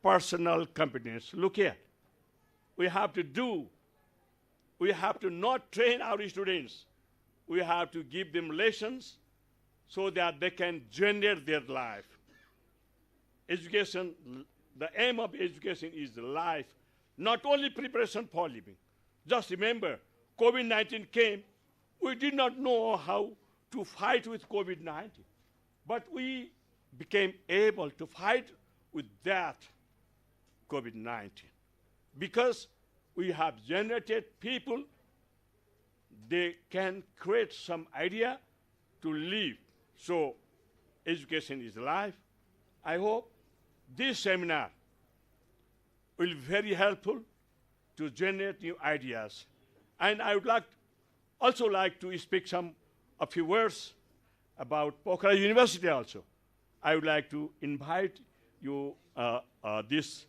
personal competence. Look here. We have to not train our students. We have to give them lessons so that they can generate their life. Education, the aim of education is life, not only preparation for living. Just remember, COVID-19 came. We did not know how to fight with COVID-19, but we became able to fight with that COVID-19 because we have generated people. They can create some idea to live. So education is life. I hope this seminar will be very helpful to generate new ideas. And I would also like to speak a few words about Pokhara University also. I would like to invite you, these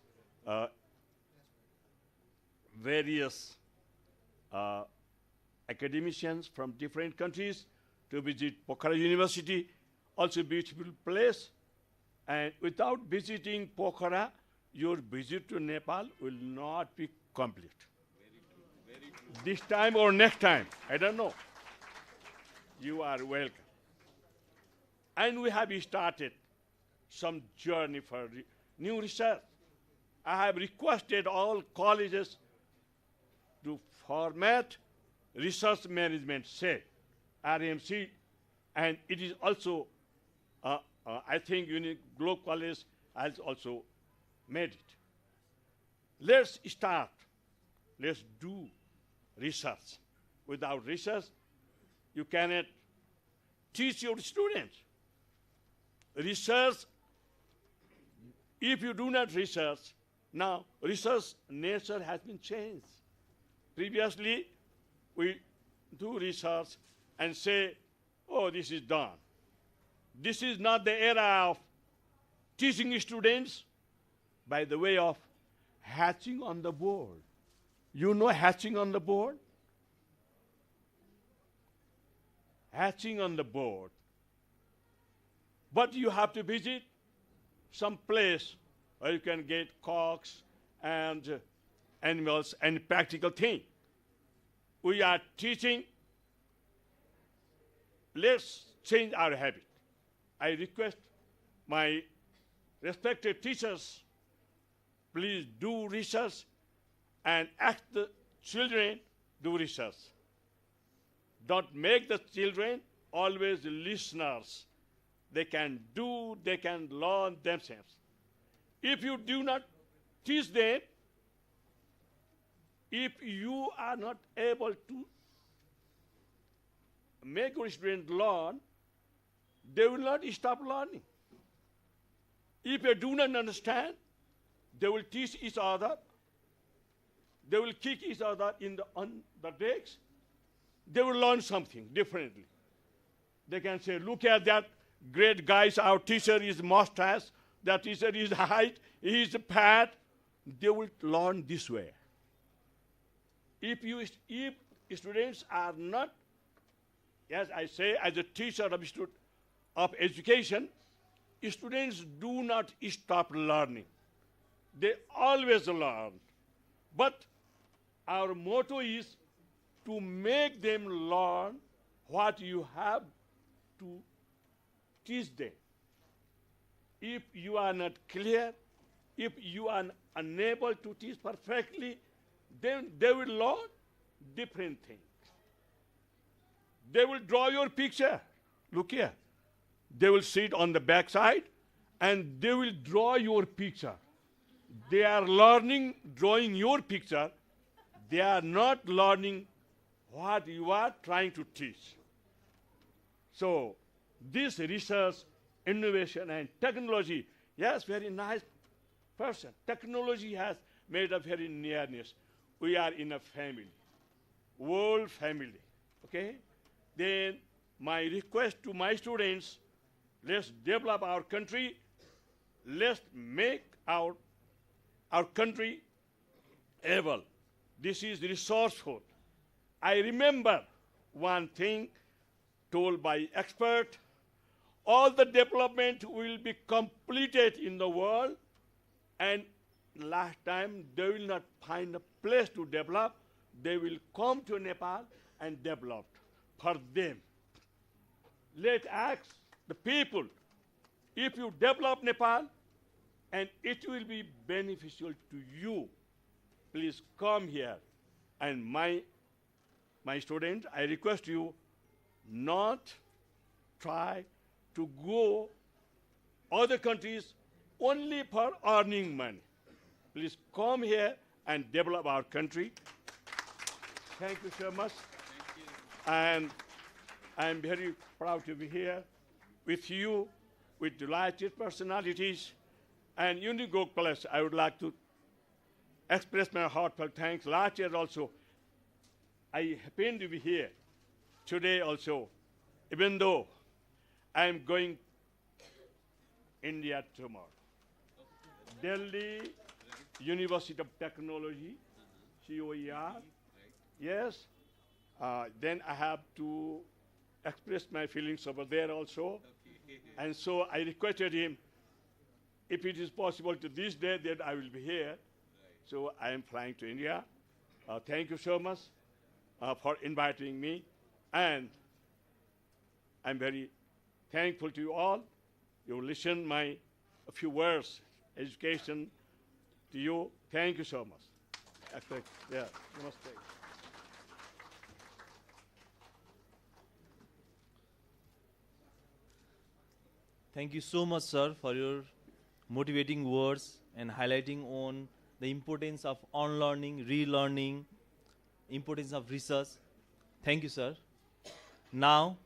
various academicians from different countries to visit Pokhara University, also a beautiful place. And without visiting Pokhara, your visit to Nepal will not be complete. Very true. This time or next time, I don't know. You are welcome. And we have started some journey for new research. I have requested all colleges to format research management set, RMC, and it is also, I think Uniglobe College has also made it. Let's start. Let's do research. Without research, you cannot teach your students. Research, if you do not research, now research nature has been changed. Previously, we do research and say, oh, this is done. This is not the era of teaching students by the way of hatching on the board. You know hatching on the board? Hatching on the board. But you have to visit some place where you can get cocks and animals and practical thing. We are teaching. Let's change our habit. I request my respected teachers, please do research and ask the children do research. Don't make the children always listeners. They can do, they can learn themselves. If you do not teach them, if you are not able to make your students learn, they will not stop learning. If they do not understand, they will teach each other. They will kick each other on the decks. They will learn something differently. They can say, look at that great guys, our teacher is mustache, that teacher is height, he is fat. They will learn this way. If students are not, as I say, as a teacher of education, students do not stop learning. They always learn. But our motto is to make them learn what you have to teach them. If you are not clear, if you are unable to teach perfectly, then they will learn different things. They will draw your picture. Look here. They will sit on the back side and they will draw your picture. They are learning drawing your picture. They are not learning what you are trying to teach. So this research, innovation, and technology, yes, very nice person. Technology has made a very nearness. We are in a family, world family, okay? Then my request to my students, let's develop our country. Let's make our country able. This is resourceful. I remember one thing told by expert, all the development will be completed in the world and last time, they will not find a place to develop. They will come to Nepal and develop for them. Let's ask the people, if you develop Nepal, and it will be beneficial to you, please come here. And my students, I request you not try to go other countries only for earning money. Please come here and develop our country. Thank you so much. Thank you. And I'm very proud to be here with you, with delighted personalities. And Uniglobe College, I would like to express my heartfelt thanks. Last year also, I happened to be here. Today also, even though I'm going India tomorrow. Delhi University of Technology, COER. Yes. Then I have to express my feelings over there also. And so I requested him, if it is possible to this day, that I will be here. So I am flying to India. Thank you so much for inviting me. And I'm very thankful to you all. You listen my a few words, education to you. Thank you so much. Yeah, namaste. Thank you so much, sir, for your motivating words and highlighting on the importance of unlearning, relearning, importance of research. Thank you, sir. Now,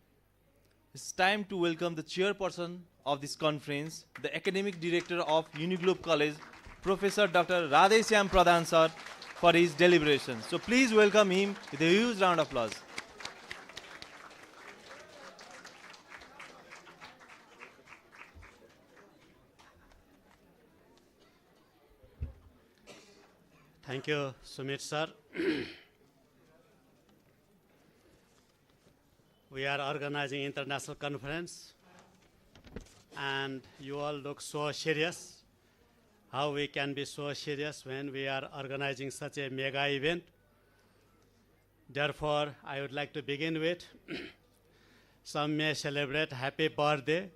it's time to welcome the chairperson of this conference, the academic director of Uniglobe College, Professor Dr. Radheshyam Pradhan, sir, for his deliberation. So please welcome him with a huge round of applause. Thank you, Sumit sir. We are organizing international conference, and you all look so serious. How we can be so serious when we are organizing such a mega event? Therefore, I would like to begin with, some may celebrate happy birthday,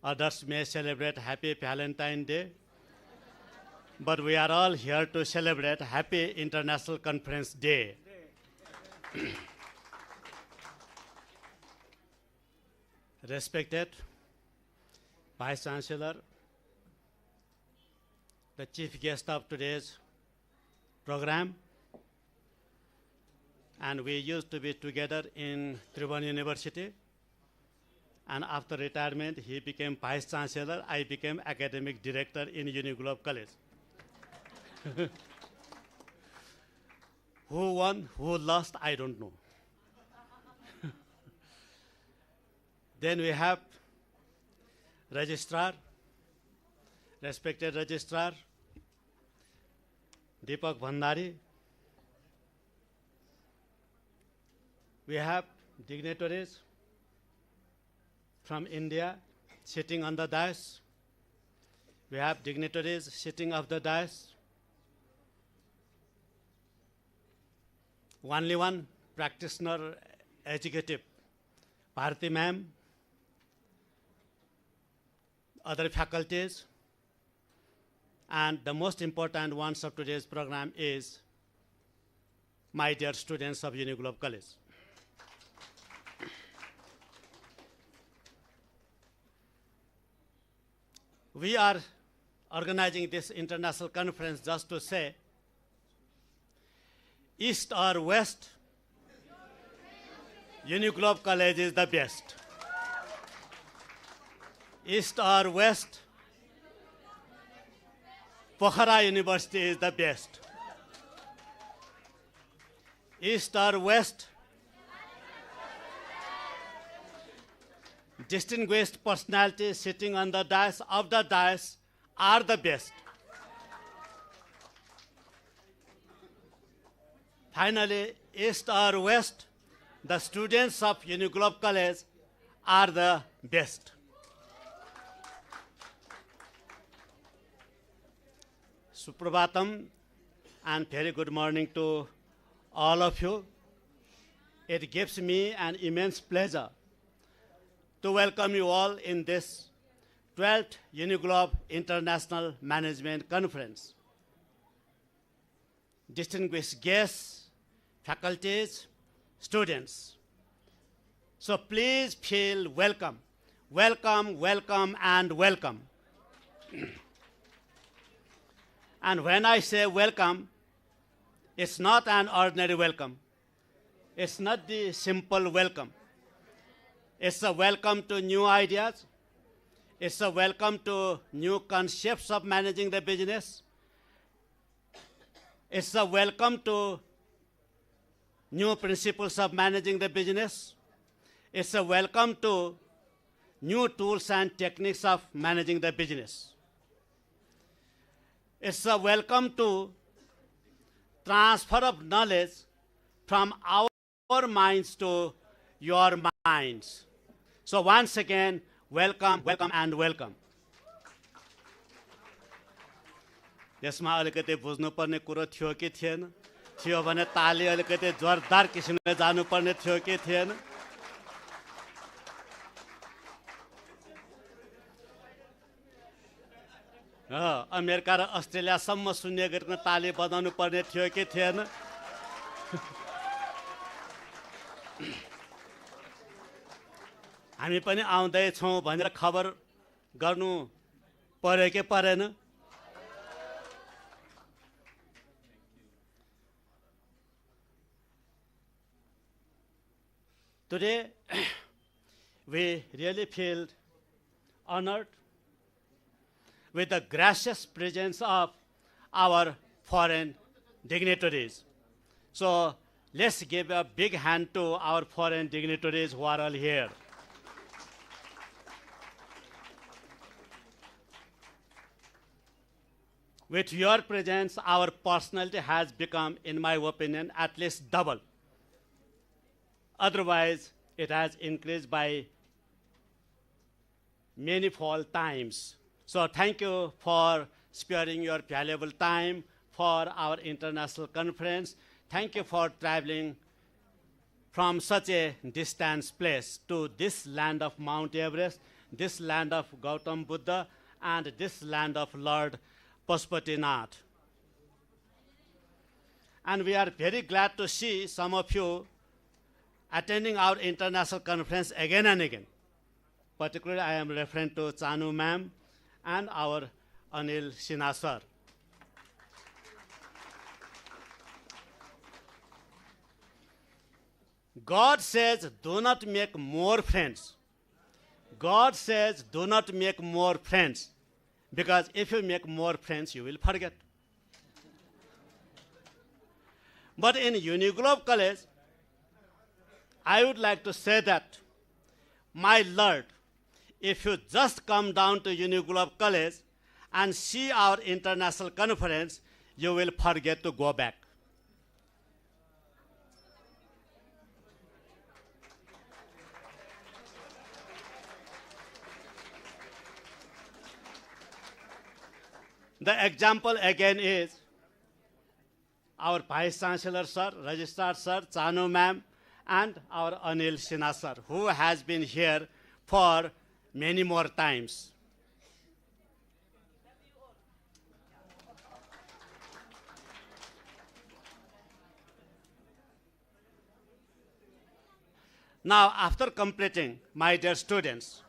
others may celebrate happy Valentine's Day, but we are all here to celebrate Happy International Conference Day. Respected Vice Chancellor, the chief guest of today's program, and we used to be together in Tribhuvan University, and after retirement he became Vice Chancellor, I became Academic Director in Uniglobe College. Who won, who lost, I don't know. Then we have Registrar, respected Registrar, Deepak Bhandari. We have dignitaries from India sitting on the dais. We have dignitaries sitting off the dais. Only one practitioner executive, Bharti ma'am, other faculties, and the most important ones of today's program is my dear students of Uniglobe College. We are organizing this international conference just to say, East or West, Uniglobe College is the best. East or West, Pokhara University is the best. East or West, distinguished personalities sitting on the dais of the dais are the best. Finally, East or West, the students of Uniglobe College are the best. Suprabhatam and very good morning to all of you. It gives me an immense pleasure to welcome you all in this 12th Uniglobe International Management Conference. Distinguished guests, faculties, students. So please feel welcome. Welcome, welcome, and welcome. And when I say welcome, it's not an ordinary welcome. It's not the simple welcome. It's a welcome to new ideas. It's a welcome to new concepts of managing the business. It's a welcome to new principles of managing the business. It's a welcome to new tools and techniques of managing the business. It's a welcome to transfer of knowledge from our minds to your minds. So once again, welcome, welcome, and welcome. यसमा अलिकति बुझ्नुपर्ने कुरो थियो कि थिएन? थियो भने ताली अलिकति जोरदार किसिमले जानुपर्ने थियो कि थिएन? अमेरिका र अस्ट्रेलियासम्म सुन्ने गरिकन ताली बजाउनु पर्ने थियो कि थिएन? हामी पनि आउँदैछौँ भनेर खबर गर्नु पर्यो कि परेन? Today, we really feel honored with the gracious presence of our foreign dignitaries. So let's give a big hand to our foreign dignitaries who are all here. With your presence, our personality has become, in my opinion, at least double. Otherwise, it has increased by manifold times. So thank you for sparing your valuable time for our international conference. Thank you for traveling from such a distant place to this land of Mount Everest, this land of Gautam Buddha, and this land of Lord Pashupatinath. And we are very glad to see some of you attending our international conference again and again. Particularly, I am referring to Chanu ma'am and our Anil Sinha sir. God says, do not make more friends. God says, do not make more friends. Because if you make more friends, you will forget. But in Uniglobe College, I would like to say that, my Lord, if you just come down to Uniglobe College and see our international conference, you will forget to go back. The example again is our Vice Chancellor sir, Registrar sir, Chanu ma'am, and our Anil Sinha sir, who has been here for many more times. Now, after completing, my dear students,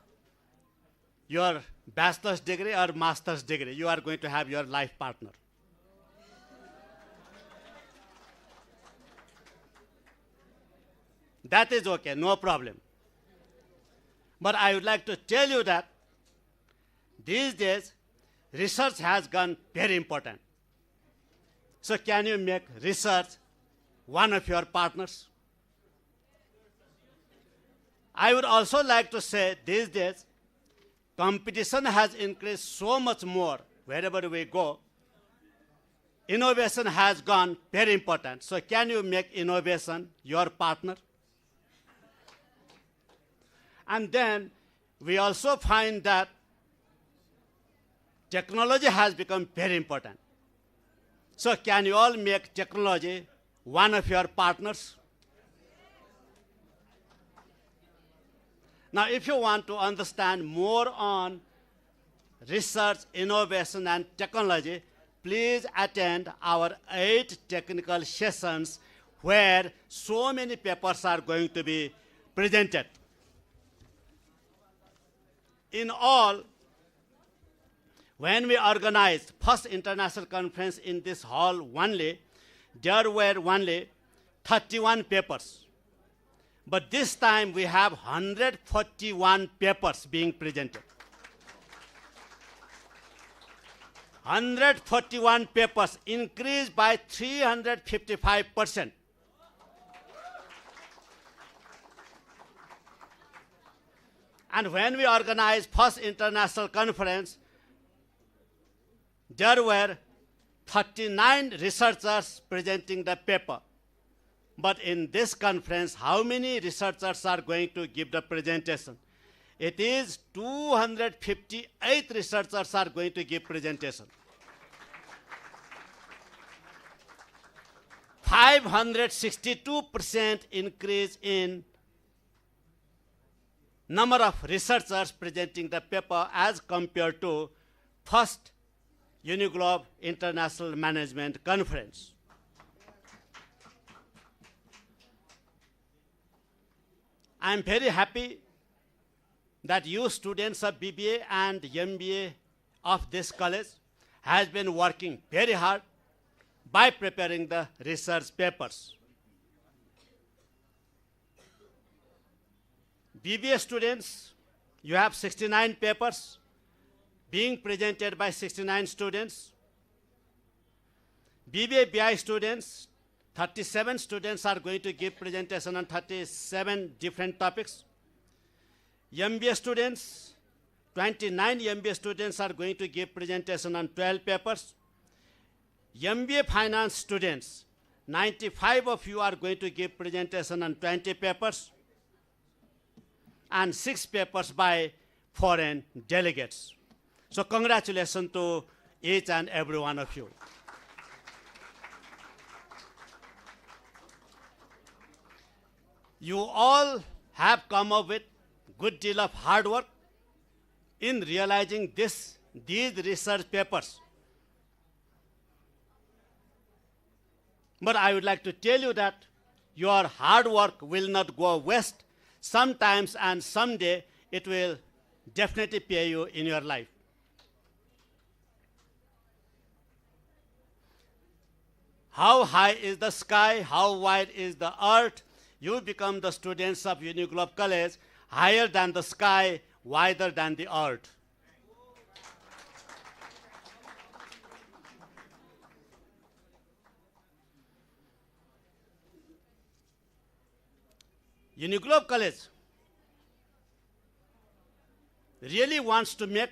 your bachelor's degree or master's degree, you are going to have your life partner. That is okay, no problem. But I would like to tell you that these days, research has gone very important. So can you make research one of your partners? I would also like to say these days, competition has increased so much more wherever we go. Innovation has gone very important. So can you make innovation your partner? And then we also find that technology has become very important. So can you all make technology one of your partners? Now, if you want to understand more on research, innovation, and technology, please attend our 8 technical sessions where so many papers are going to be presented. In all, when we organized first international conference in this hall only, there were only 31 papers. But this time we have 141 papers being presented. 141 papers increased by 355%. And when we organized first international conference, there were 39 researchers presenting the paper. But in this conference, how many researchers are going to give the presentation? It is 258 researchers are going to give presentation. 562% increase in number of researchers presenting the paper as compared to first Uniglobe International Management Conference. I am very happy that you students of BBA and MBA of this college has been working very hard by preparing the research papers. BBA students, you have 69 papers being presented by 69 students. BBA BI students, 37 students are going to give presentation on 37 different topics. MBA students, 29 MBA students are going to give presentation on 12 papers. MBA finance students, 95 of you are going to give presentation on 20 papers, and 6 papers by foreign delegates. So congratulations to each and every one of you. You all have come up with good deal of hard work in realizing these research papers. But I would like to tell you that your hard work will not go waste. Sometimes and someday it will definitely pay you in your life. How high is the sky? How wide is the earth? You become the students of Uniglobe College, higher than the sky, wider than the earth. Uniglobe College really wants to make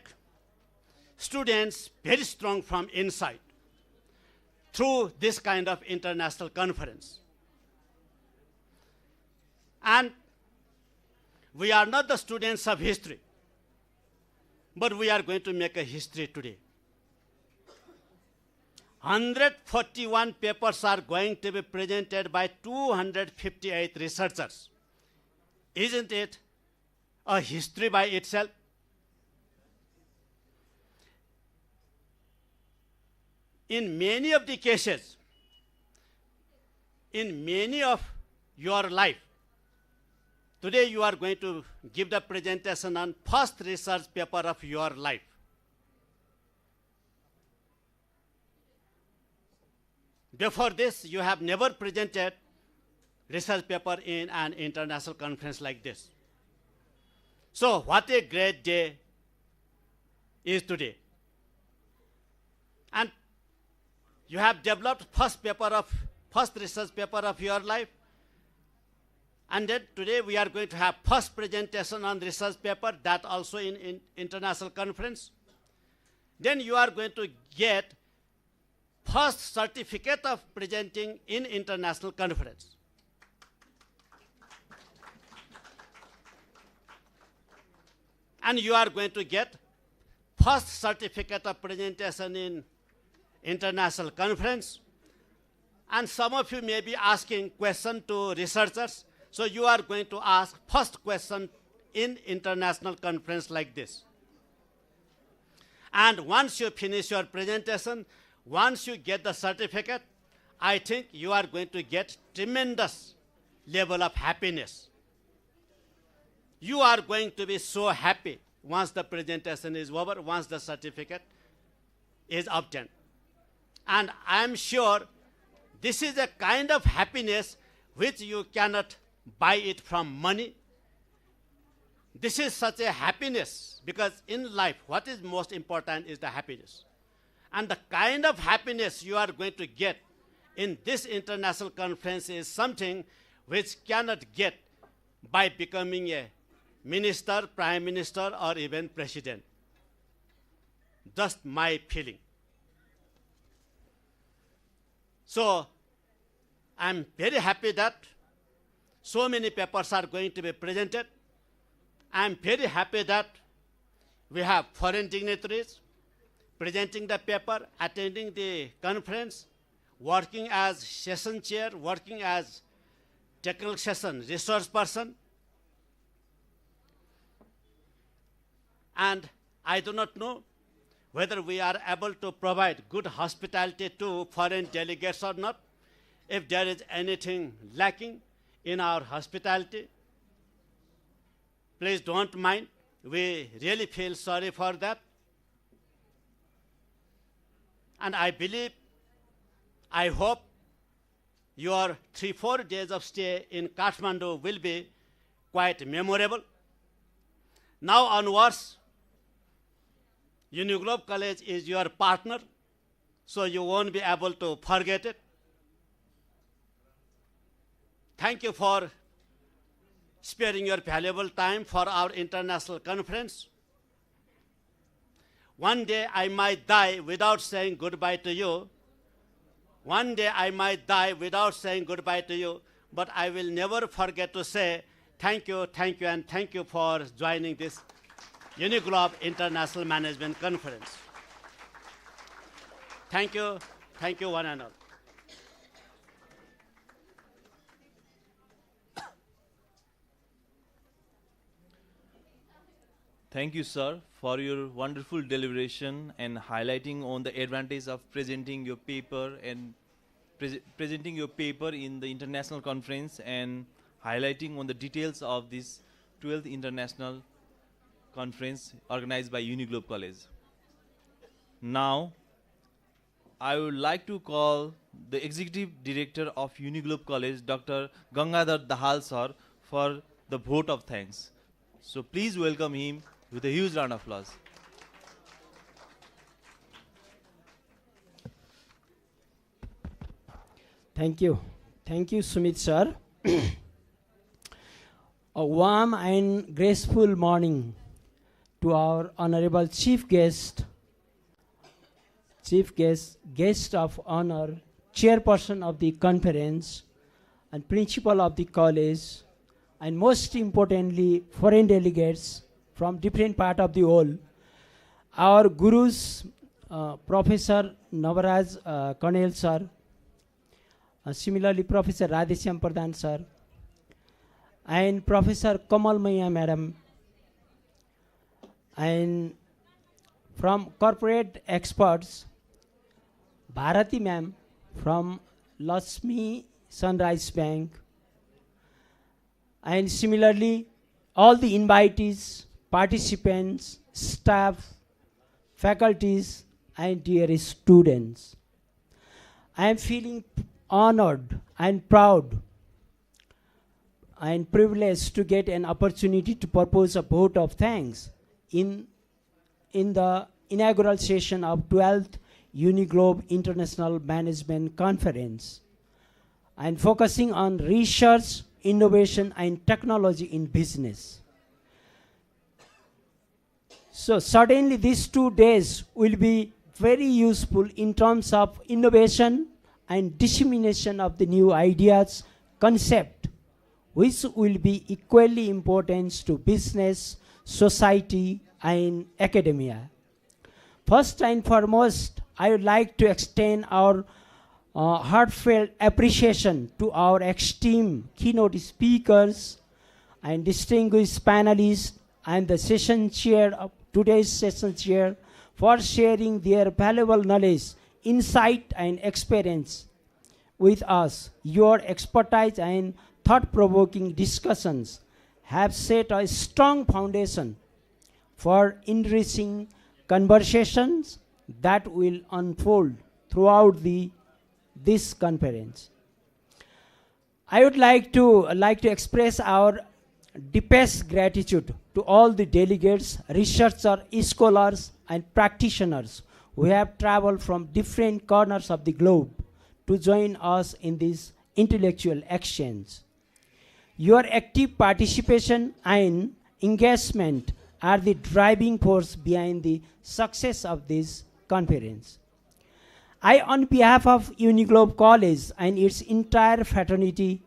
students very strong from inside through this kind of international conference. And we are not the students of history, but we are going to make a history today. 141 papers are going to be presented by 258 researchers. Isn't it a history by itself? In many of the cases, in many of your life, today you are going to give the presentation on first research paper of your life. Before this, you have never presented research paper in an international conference like this. So what a great day is today. And you have developed first research paper of your life. And then today we are going to have first presentation on research paper, that also in international conference. Then you are going to get first certificate of presenting in international conference. And you are going to get first certificate of presentation in international conference. And some of you may be asking questions to researchers. So you are going to ask first question in international conference like this. And once you finish your presentation, once you get the certificate, I think you are going to get tremendous level of happiness. You are going to be so happy once the presentation is over, once the certificate is obtained. And I am sure this is a kind of happiness which you cannot buy it from money. This is such a happiness because in life, what is most important is the happiness. And the kind of happiness you are going to get in this international conference is something which cannot get by becoming a minister, prime minister, or even president. Just my feeling. So I'm very happy that so many papers are going to be presented. I'm very happy that we have foreign dignitaries presenting the paper, attending the conference, working as session chair, working as technical session resource person. And I do not know whether we are able to provide good hospitality to foreign delegates or not. If there is anything lacking in our hospitality, please don't mind. We really feel sorry for that. And I believe, I hope your 3-4 days of stay in Kathmandu will be quite memorable. Now onwards, Uniglobe College is your partner, so you won't be able to forget it. Thank you for sparing your valuable time for our international conference. One day I might die without saying goodbye to you. One day I might die without saying goodbye to you, but I will never forget to say thank you, and thank you for joining this Uniglobe International Management Conference. Thank you one and all. Thank you, sir, for your wonderful deliberation and highlighting on the advantage of presenting your paper and presenting your paper in the international conference and highlighting on the details of this 12th international conference organized by Uniglobe College. Now, I would like to call the Executive Director of Uniglobe College, Dr. Gangadhar Dahal sir, for the vote of thanks. So please welcome him with a huge round of applause. Thank you. Thank you, Sumit sir. A warm and graceful morning to our honorable chief guest of honor, chairperson of the conference and principal of the college, and most importantly, foreign delegates from different part of the world. Our gurus, Professor Navaraj Kanel sir, similarly Professor Radheshyam Pradhan sir, and Professor Kamal Maya madam, and from corporate experts, Bharati ma'am from Lakshmi Sunrise Bank, and similarly all the invitees, participants, staff, faculties, and dear students. I am feeling honored and proud and privileged to get an opportunity to propose a vote of thanks in the inaugural session of 12th Uniglobe International Management Conference, and focusing on research, innovation, and technology in business. So certainly these 2 days will be very useful in terms of innovation and dissemination of the new ideas, concept, which will be equally important to business, society, and academia. First and foremost, I would like to extend our heartfelt appreciation to our esteemed keynote speakers and distinguished panelists and the session chair of today's session chair for sharing their valuable knowledge, insight, and experience with us. Your expertise and thought-provoking discussions have set a strong foundation for enriching conversations that will unfold throughout this conference. I would like to express our deepest gratitude to all the delegates, researchers, scholars, and practitioners who have traveled from different corners of the globe to join us in this intellectual exchange. Your active participation and engagement are the driving force behind the success of this conference. I, on behalf of Uniglobe College and its entire fraternity,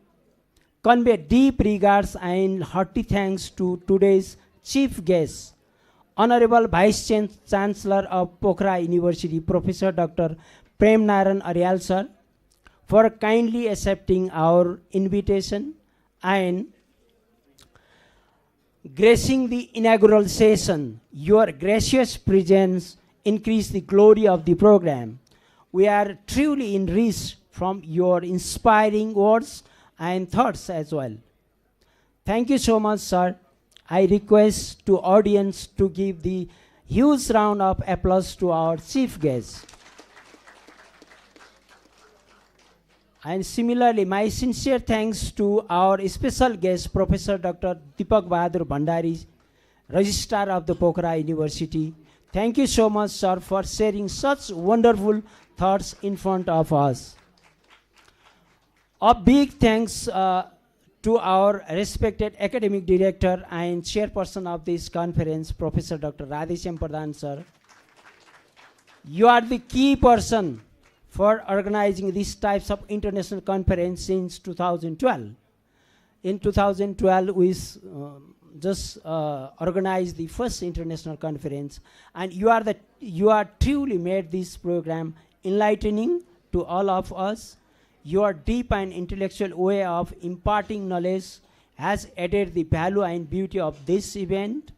convey deep regards and hearty thanks to today's chief guest, Honorable Vice Chancellor of Pokhara University, Professor Dr. Prem Naran Aryal sir, for kindly accepting our invitation and gracing the inaugural session. Your gracious presence increased the glory of the program. We are truly enriched from your inspiring words and thoughts as well. Thank you so much, sir. I request to audience to give the huge round of applause to our chief guest. And similarly, my sincere thanks to our special guest, Professor Dr. Deepak Bahadur Bhandari, Registrar of the Pokhara University. Thank you so much, sir, for sharing such wonderful thoughts in front of us. A big thanks to our respected academic director and chairperson of this conference, Professor Dr. Radheshyam Pradhan, sir. You are the key person for organizing these types of international conference since 2012. In 2012, we just organized the first international conference, and you are truly made this program enlightening to all of us. Your deep and intellectual way of imparting knowledge has added the value and beauty of this event.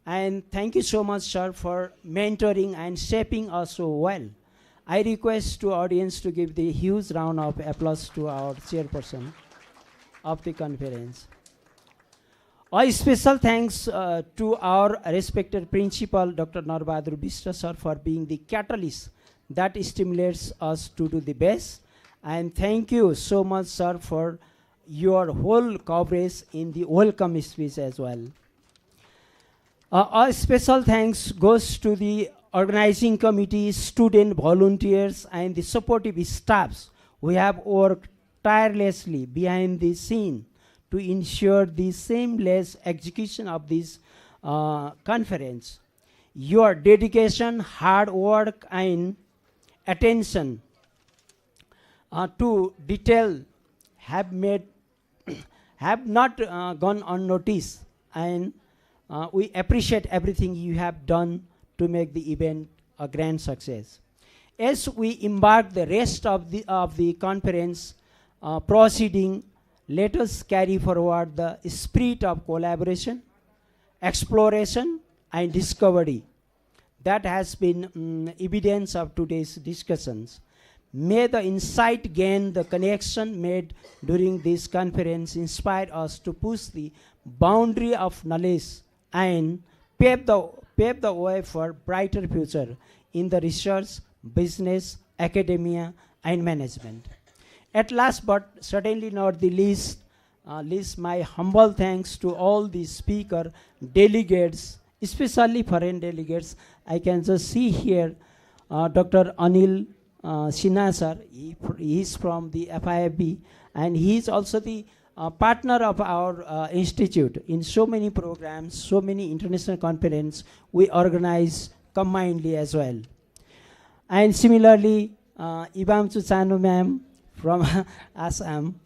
And thank you so much, sir, for mentoring and shaping us so well. I request to audience to give the huge round of applause to our chairperson of the conference. A special thanks to our respected principal, Dr. Narbahadur Bishra, sir, for being the catalyst that stimulates us to do the best. And thank you so much, sir, for your whole coverage in the welcome speech as well. A special thanks goes to the organizing committee, student volunteers, and the supportive staffs who have worked tirelessly behind the scene to ensure the seamless execution of this conference. Your dedication, hard work, and attention to detail have not gone unnoticed, and we appreciate everything you have done to make the event a grand success. As we embark the rest of the conference proceeding, let us carry forward the spirit of collaboration, exploration, and discovery that has been evidence of today's discussions. May the insight gained, the connection made during this conference inspire us to push the boundary of knowledge and pave the way for brighter future in the research, business, academia, and management. At last, but certainly not the least, my humble thanks to all the speaker delegates, especially foreign delegates. I can just see here Dr. Anil Sinha sir. He is from the FIFB, and he is also the partner of our institute in so many programs, so many international conferences we organize combinedly as well. And similarly, Ibamchu Chanu ma'am from Assam,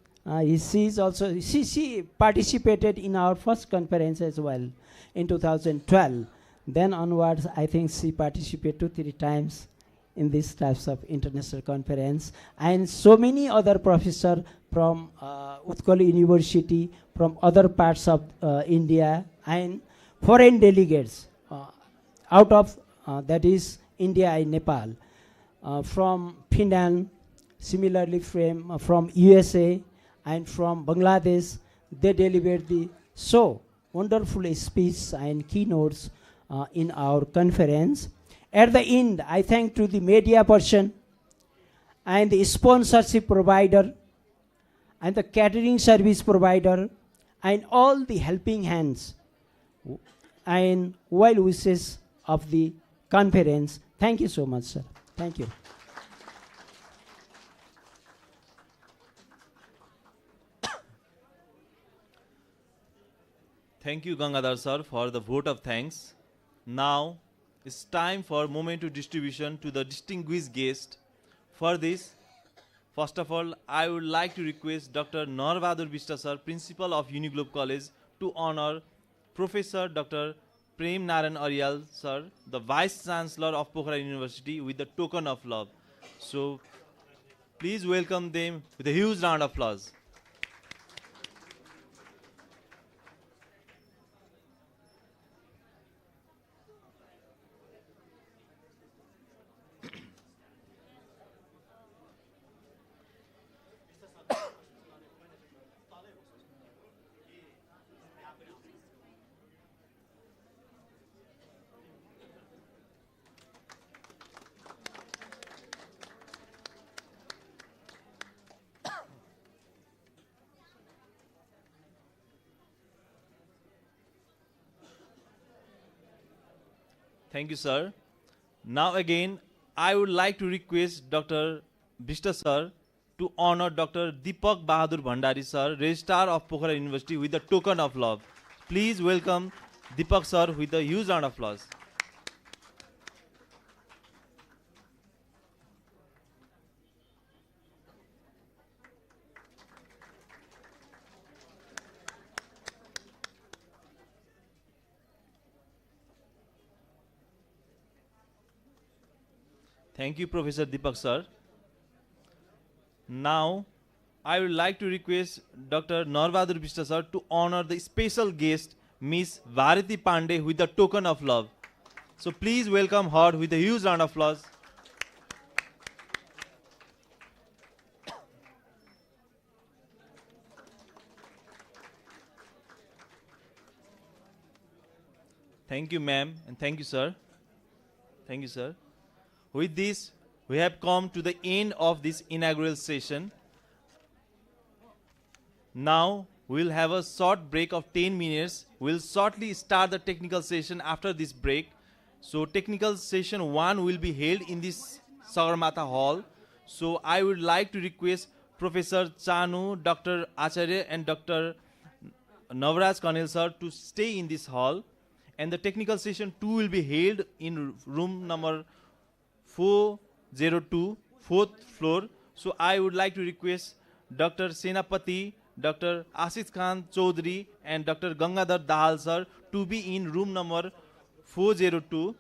she participated in our first conference as well in 2012. Then onwards, I think she participated 2-3 times in these types of international conference, and so many other professors from Utkal University, from other parts of India, and foreign delegates out of that is India and Nepal, from Finland, similarly from USA and from Bangladesh. They delivered the so wonderful speech and keynotes in our conference. At the end, I thank to the media person and the sponsorship provider and the catering service provider and all the helping hands and well wishes of the conference. Thank you so much, sir. Thank you. Thank you, Gangadhar sir, for the vote of thanks. Now, it's time for memento distribution to the distinguished guest. For this, first of all, I would like to request Dr. Narbahadur Bishta sir, Principal of Uniglobe College, to honor Professor Dr. Prem Naran Aryal sir, the Vice Chancellor of Pokhara University, with the token of love. So, please welcome them with a huge round of applause. Thank you, sir. Now again, I would like to request Dr. Bishta sir to honor Dr. Deepak Bahadur Bhandari sir, Registrar of Pokhara University, with the token of love. Please welcome Deepak sir with a huge round of applause. Thank you, Professor Deepak sir. Now, I would like to request Dr. Narbahadur Bishta sir to honor the special guest, Miss Bharati Pandey, with the token of love. So please welcome her with a huge round of applause. Thank you, ma'am, and thank you, sir. Thank you, sir. With this, we have come to the end of this inaugural session. Now, we'll have a short break of 10 minutes. We'll shortly start the technical session after this break. So, technical session 1 will be held in this Sagarmatha Hall. So, I would like to request Professor Chanu, Dr. Acharya and Dr. Navraj Kanel sir to stay in this hall. And the technical session 2 will be held in room number 402, 4th floor. So I would like to request Dr. Senapati, Dr. Ashish Khan Chaudhary and Dr. Gangadhar Dahal sir to be in room number 402.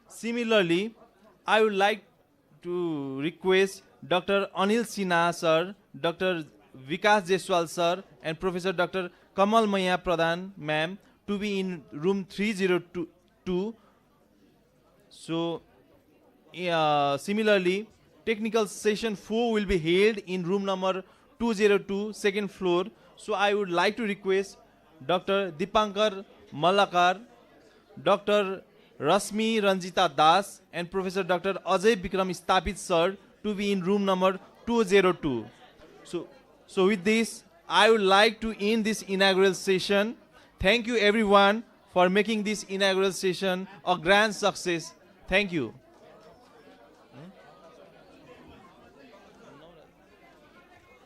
Similarly, I would like to request Dr. Anil Sinha sir, Dr. Vikas Jaiswal sir and Professor Dr. Kamal Maya Pradhan ma'am to be in room 302. So similarly, technical session 4 will be held in room number 202, second floor. So I would like to request Dr. Dipankar Malakar, Dr. Rasmi Ranjita Das and Professor Dr. Ajay Bikram Stapit sir to be in room number 202. So with this, I would like to end this inaugural session. Thank you everyone for making this inaugural session a grand success. Thank you.